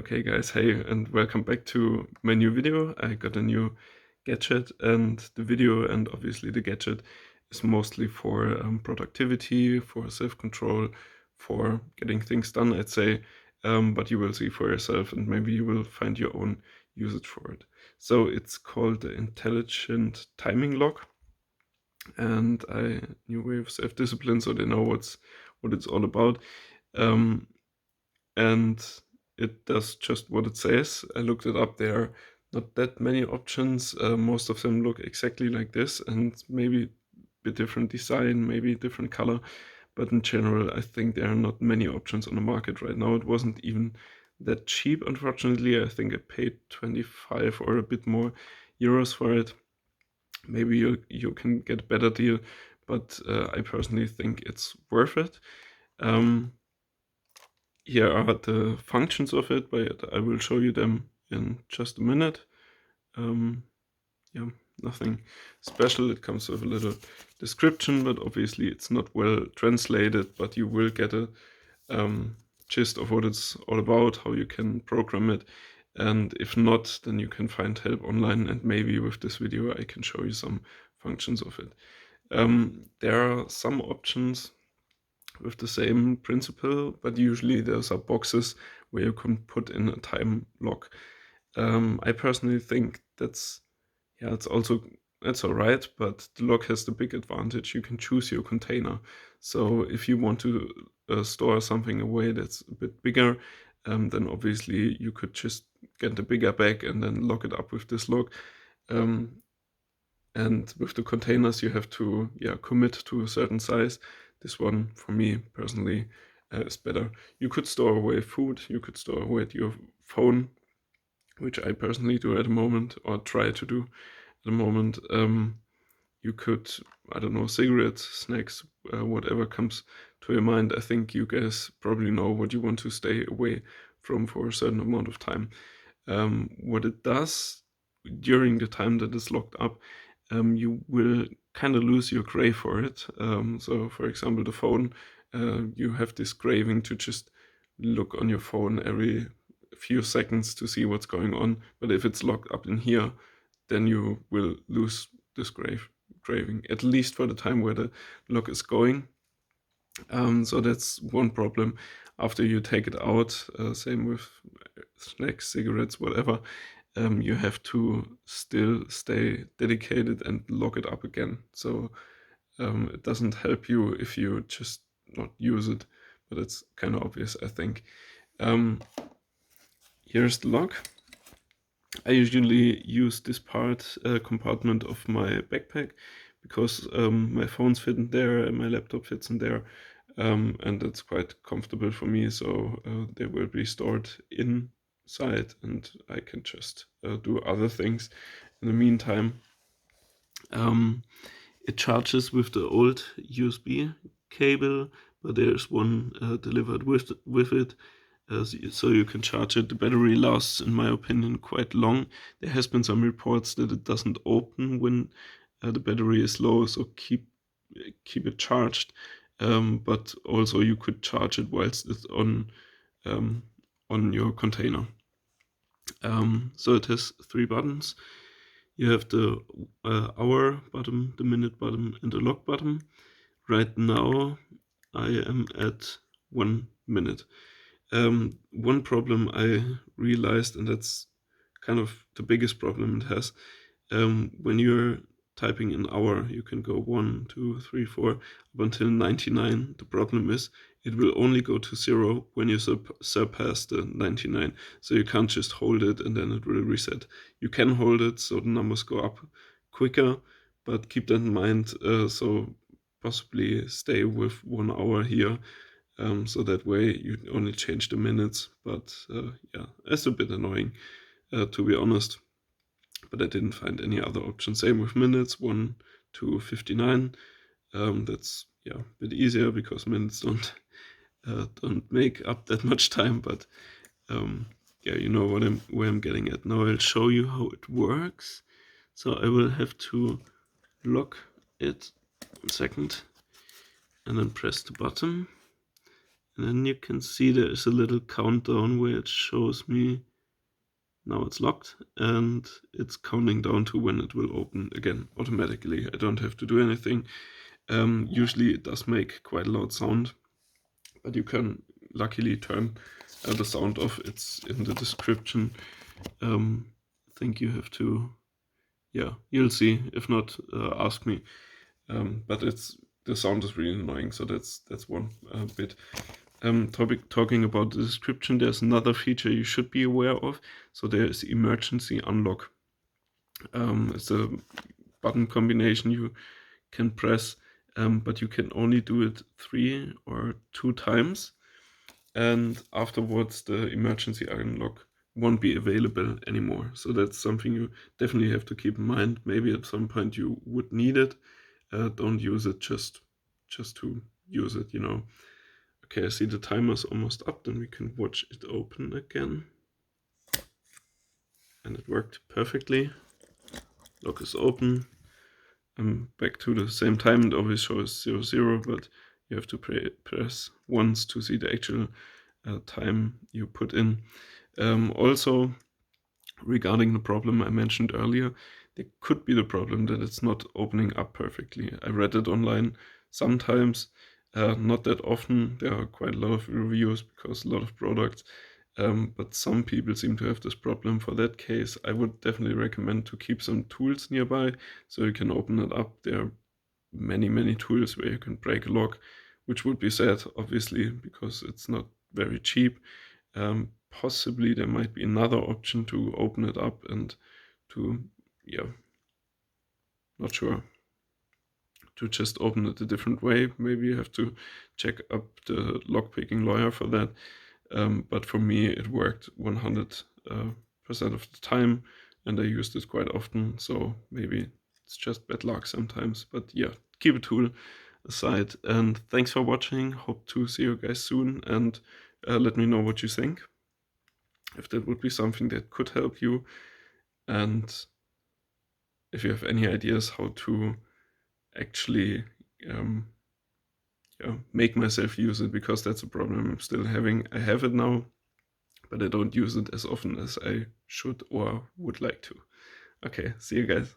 Okay guys, hey and welcome back to my new video. I got a new gadget, and the video and obviously the gadget is mostly for productivity, for self-control, for getting things done, I'd say. But you will see for yourself and maybe you will find your own usage for it. So it's called the Intelligent Timing Lock, and I new way of self-discipline, so they know what it's all about. Um, and it does just what it says. I looked it up. There are not that many options. Most of them look exactly like this, and maybe a bit different design, maybe different color. But in general, I think there are not many options on the market right now. It wasn't even that cheap, unfortunately. I think I paid 25 or a bit more euros for it. Maybe you can get a better deal, but I personally think it's worth it. Here are the functions of it, but I will show you them in just a minute. Yeah, nothing special. It comes with a little description, but obviously it's not well translated, but you will get a gist of what it's all about, how you can program it. And if not, then you can find help online, and maybe with this video I can show you some functions of it. There are some options with the same principle, but usually those are boxes where you can put in a time lock. I personally think that's all right, but the lock has the big advantage. You can choose your container. So if you want to store something away that's a bit bigger, then obviously you could just get a bigger bag and then lock it up with this lock. And with the containers, you have to commit to a certain size. This one, for me personally, is better. You could store away food, you could store away your phone, which I personally do at the moment, or try to do at the moment. You could, I don't know, cigarettes, snacks, whatever comes to your mind. I think you guys probably know what you want to stay away from for a certain amount of time. What it does during the time that it's locked up, you will kind of lose your gray for it. So for example, the phone, you have this craving to just look on your phone every few seconds to see what's going on. But if it's locked up in here, then you will lose this craving, at least for the time where the lock is going. So that's one problem. After you take it out, same with snacks, cigarettes, whatever, you have to still stay dedicated and lock it up again. So it doesn't help you if you just not use it, but it's kind of obvious, I think. Here's the lock. I usually use this compartment of my backpack, because my phones fit in there and my laptop fits in there, and it's quite comfortable for me. So they will be stored inside, and I can just do other things in the meantime. It charges with the old USB cable, but there's one delivered with it. So you can charge it. The battery lasts, in my opinion, quite long. There has been some reports that it doesn't open when the battery is low, so keep it charged. But also you could charge it whilst it's on your container. So it has 3 buttons. You have the hour button, the minute button, and the log button. Right now I am at 1 minute. One problem I realized, and that's kind of the biggest problem it has, when you're typing an hour, you can go 1, 2, 3, 4 up until 99. The problem is it will only go to 0 when you surpass the 99. So you can't just hold it and then it will reset. You can hold it so the numbers go up quicker, but keep that in mind. So possibly stay with 1 hour here. So that way you only change the minutes, but yeah, it's a bit annoying, to be honest. But I didn't find any other option. Same with minutes, 1 to 59. That's a bit easier because minutes don't make up that much time. But yeah, you know where I'm getting at. Now I'll show you how it works. So I will have to lock it 1 second, and then press the button. And then you can see there is a little countdown where it shows me now it's locked, and it's counting down to when it will open again automatically. I don't have to do anything. Usually it does make quite a loud sound, but you can luckily turn the sound off. It's in the description. I think you have to, yeah, you'll see. If not, ask me. But the sound is really annoying, so that's one bit. Talking about the description, there's another feature you should be aware of. So there is emergency unlock. It's a button combination you can press, but you can only do it 3 or 2 times, and afterwards the emergency unlock won't be available anymore. So that's something you definitely have to keep in mind. Maybe at some point you would need it. Don't use it just to use it, you know. Okay, I see the timer's almost up, then we can watch it open again. And it worked perfectly. Lock is open. I'm back to the same time. It always shows 00, but you have to press once to see the actual time you put in. Also, regarding the problem I mentioned earlier, there could be the problem that it's not opening up perfectly. I read it online sometimes, not that often. There are quite a lot of reviews because a lot of products, but some people seem to have this problem. For that case, I would definitely recommend to keep some tools nearby so you can open it up. There are many tools where you can break a lock, which would be sad, obviously, because it's not very cheap. Possibly there might be another option to open it up and to, yeah, not sure, to just open it a different way. Maybe you have to check up the lockpicking lawyer for that. But for me, it worked 100% of the time, and I used it quite often. So maybe it's just bad luck sometimes. But yeah, keep a tool aside. And thanks for watching. Hope to see you guys soon, and let me know what you think, if that would be something that could help you, and if you have any ideas how to actually make myself use it, because that's a problem I'm still having. I have it now, but I don't use it as often as I should or would like to. Okay, see you guys.